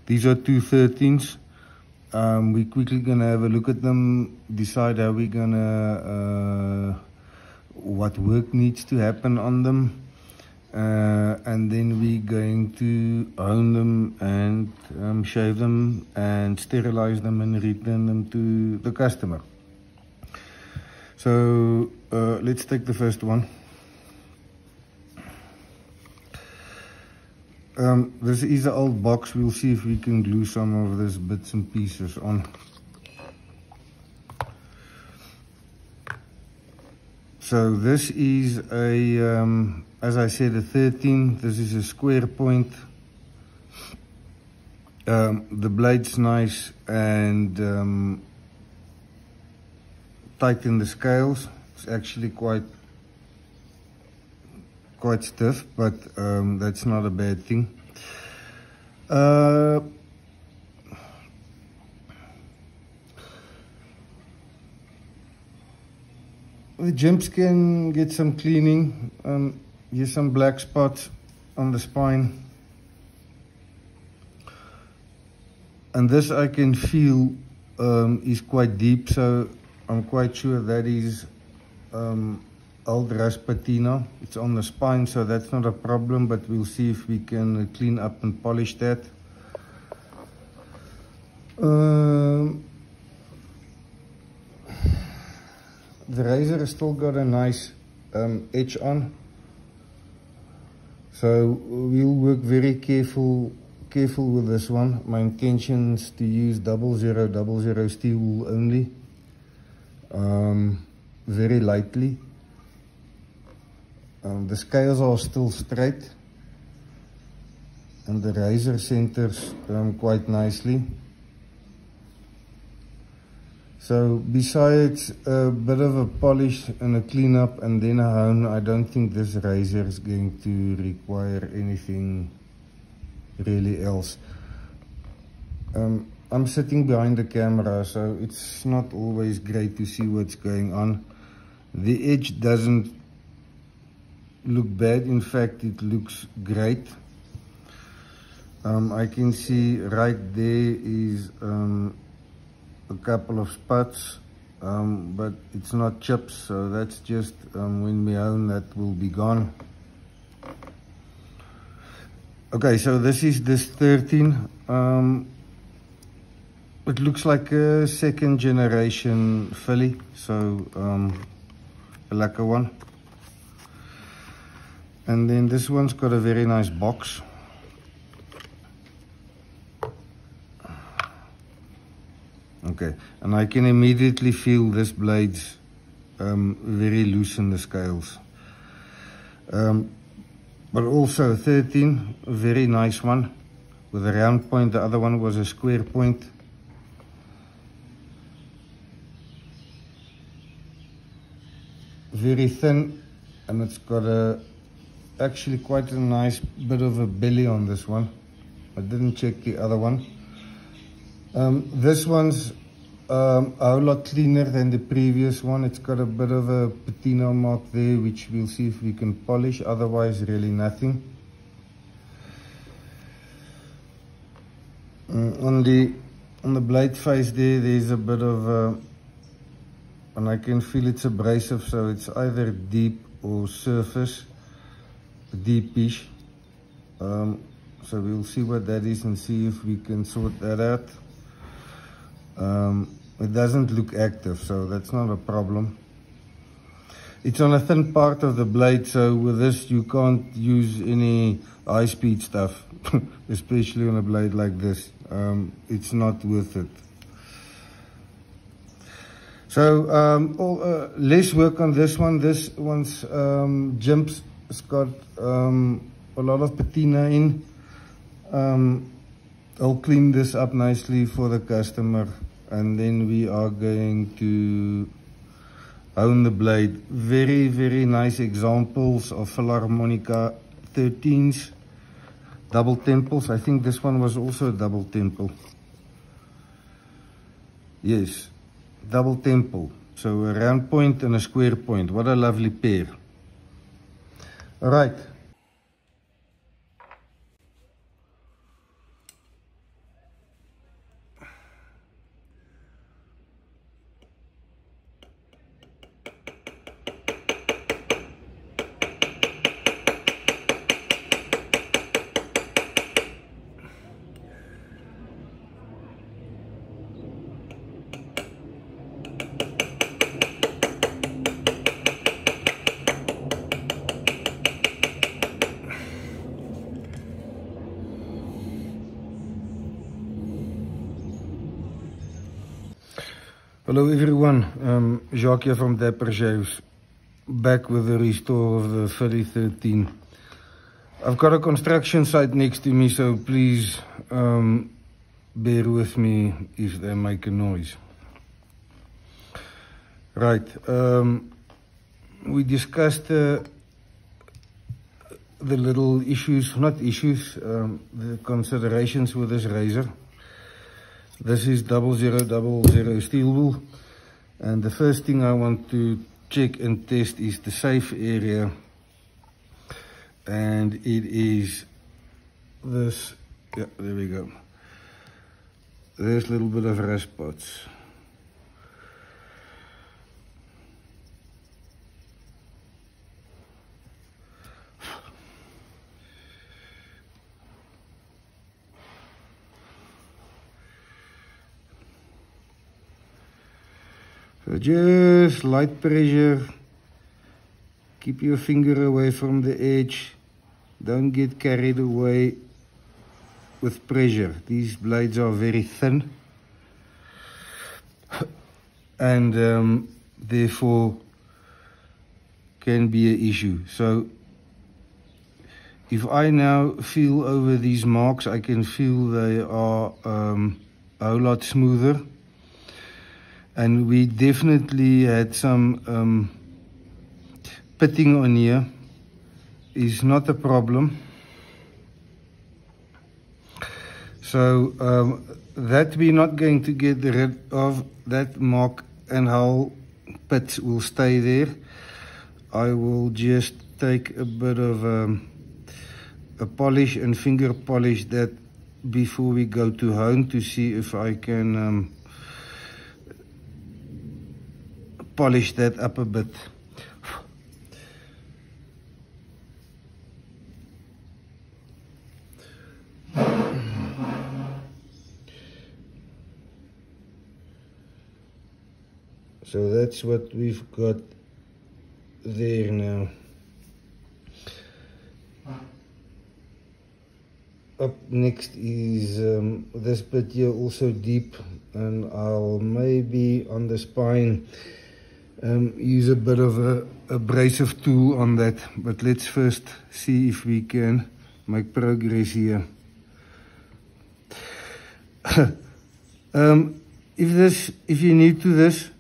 These are two 13s. We're quickly going to have a look at them, decide how we're going to, what work needs to happen on them. And then we're going to hone them and shave them and sterilize them and return them to the customer. So let's take the first one. This is an old box. We'll see if we can glue some of these bits and pieces on. So this is a, as I said, a 13. This is a square point. The blade's nice and tight in the scales. It's actually quite stiff, but that's not a bad thing. The jumps can get some cleaning. Here's some black spots on the spine. And this I can feel is quite deep, so I'm quite sure that is old rust patina. It's on the spine, so that's not a problem, but we'll see if we can clean up and polish that. The razor has still got a nice edge on, so we'll work very careful with this one. My intention is to use 0000 steel wool only, very lightly. The scales are still straight and the razor centers quite nicely. So besides a bit of a polish and a clean up and then a hone, I don't think this razor is going to require anything really else. I'm sitting behind the camera, so it's not always great to see what's going on. The edge doesn't look bad, in fact it looks great. I can see right there is a couple of spots, but it's not chips, so that's just when we hone, that will be gone. Okay, so this is this 13. It looks like a second generation filly, so a lacquer one. And then this one's got a very nice box. Okay, and I can immediately feel this blade's very loose in the scales. But also 13, a very nice one with a round point. The other one was a square point. Very thin, and it's got actually quite a nice bit of a belly on this one. I didn't check the other one. This one's a whole lot cleaner than the previous one. It's got a bit of a patina mark there, which we'll see if we can polish. Otherwise, really nothing. On the blade face there's a bit of and I can feel it's abrasive, so it's either deep or surface, deepish. So we'll see what that is and see if we can sort that out. It doesn't look active, so that's not a problem. It's on a thin part of the blade, so with this you can't use any high-speed stuff, especially on a blade like this. It's not worth it. So less work on this one. This one's jumps. It's got a lot of patina in. I'll clean this up nicely for the customer, and then we are going to hone the blade. Very, very nice examples of Filarmonica 13s, double temples. I think this one was also a double temple. Yes, double temple. So a round point and a square point. What a lovely pair. All right. Hello everyone, Jacques here from Dapper Shaves, back with the restore of the Philly 13. I've got a construction site next to me, so please bear with me if they make a noise. Right, we discussed the little issues, not issues, the considerations with this razor. This is 0000 steel wool, and the first thing I want to check and test is the safe area, and it is this. Yeah, there we go. There's a little bit of rust spots. So just light pressure, keep your finger away from the edge, don't get carried away with pressure. These blades are very thin and therefore can be an issue. So if I now feel over these marks, I can feel they are a whole lot smoother. And we definitely had some pitting on here. Is not a problem. So that we're not going to get rid of, that mark and hull pits will stay there. I will just take a bit of a polish and finger polish that before we go to hone to see if I can polish that up a bit. So that's what we've got there now. Up next is this bit here, also deep, and I'll maybe on the spine use a bit of a abrasive tool on that, but let's first see if we can make progress here. If you're new to this,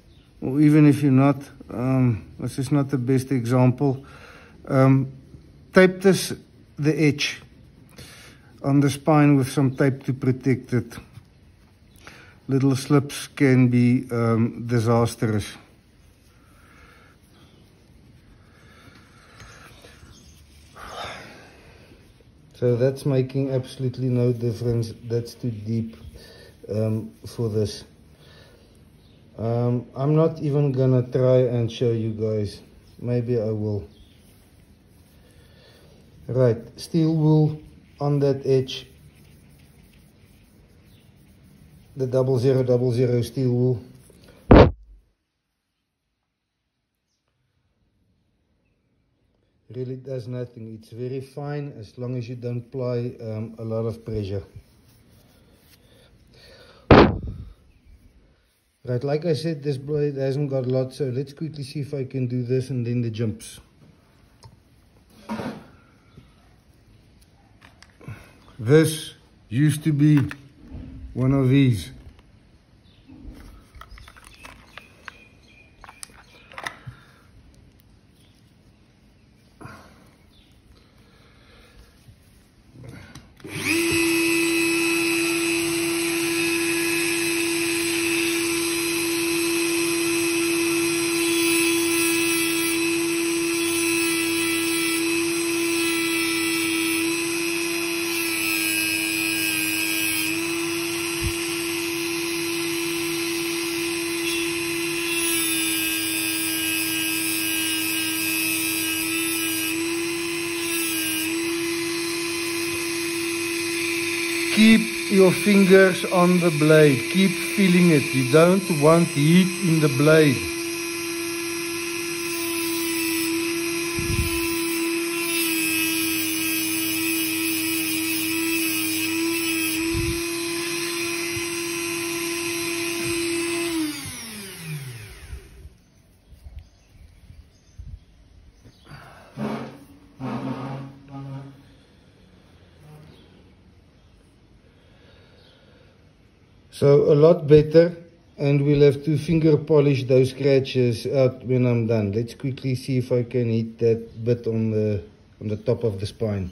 or even if you're not, this is not the best example. Tape the edge on the spine with some tape to protect it. Little slips can be disastrous. So that's making absolutely no difference. That's too deep for this. I'm not even gonna try and show you guys. Maybe I will. Right, steel wool on that edge. The 0000 steel wool. Really does nothing. It's very fine as long as you don't apply a lot of pressure. Right, like I said, this blade hasn't got a lot, so let's quickly see if I can do this and then the jumps. This used to be one of these. Keep your fingers on the blade. Keep feeling it. You don't want heat in the blade. So a lot better, and we'll have to finger polish those scratches out when I'm done. Let's quickly see if I can hit that bit on the top of the spine.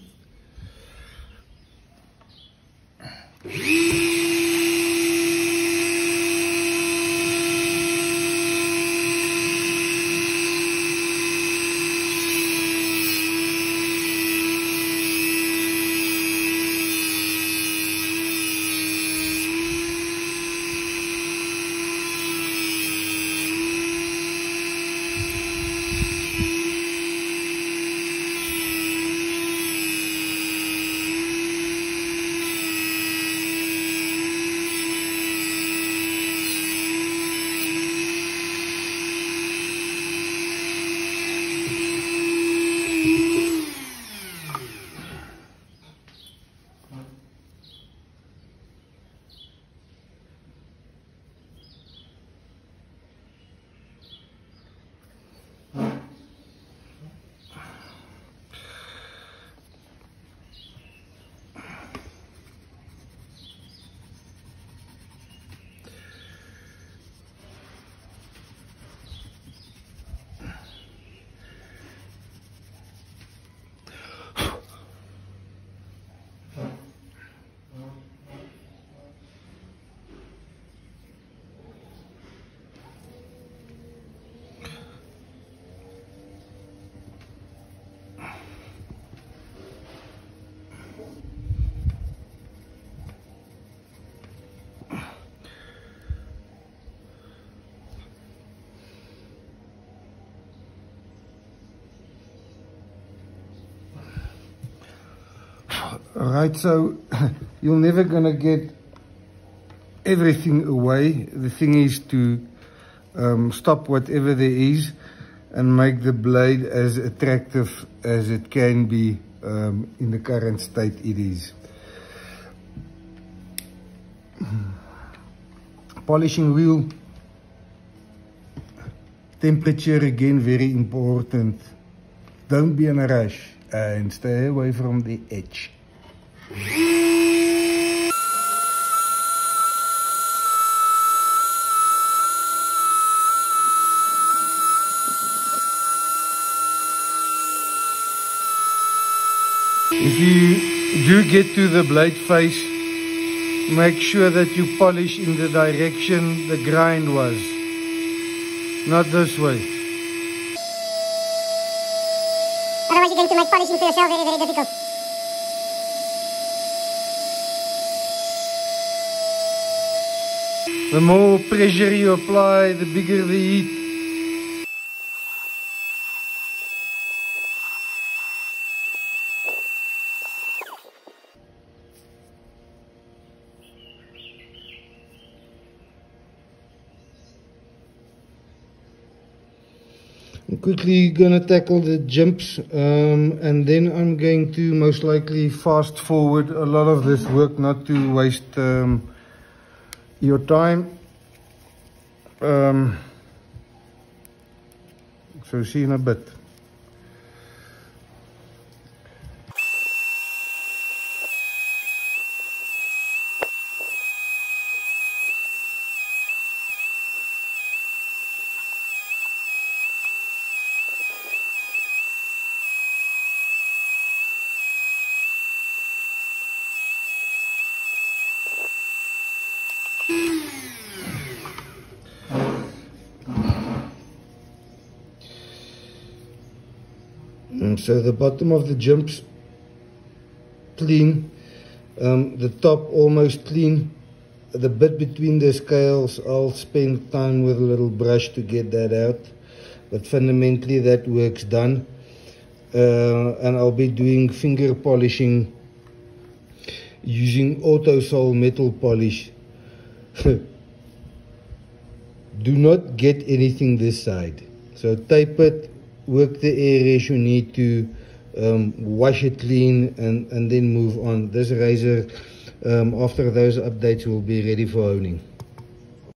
Alright, so you're never gonna get everything away. The thing is to stop whatever there is and make the blade as attractive as it can be in the current state it is. Polishing wheel, temperature again very important. Don't be in a rush and stay away from the edge. If you do get to the blade face, make sure that you polish in the direction the grind was, not this way. Otherwise you're going to make polishing for yourself very, very difficult. The more pressure you apply, the bigger the heat. I'm quickly gonna tackle the jumps and then I'm going to most likely fast forward a lot of this work, not to waste your time. So see you in a bit. So the bottom of the jumps clean, the top almost clean, the bit between the scales I'll spend time with a little brush to get that out, but fundamentally that work's done. And I'll be doing finger polishing using auto sol metal polish. Do not get anything this side, so tape it, work the areas you need to, wash it clean and then move on. This razor, after those updates, will be ready for honing.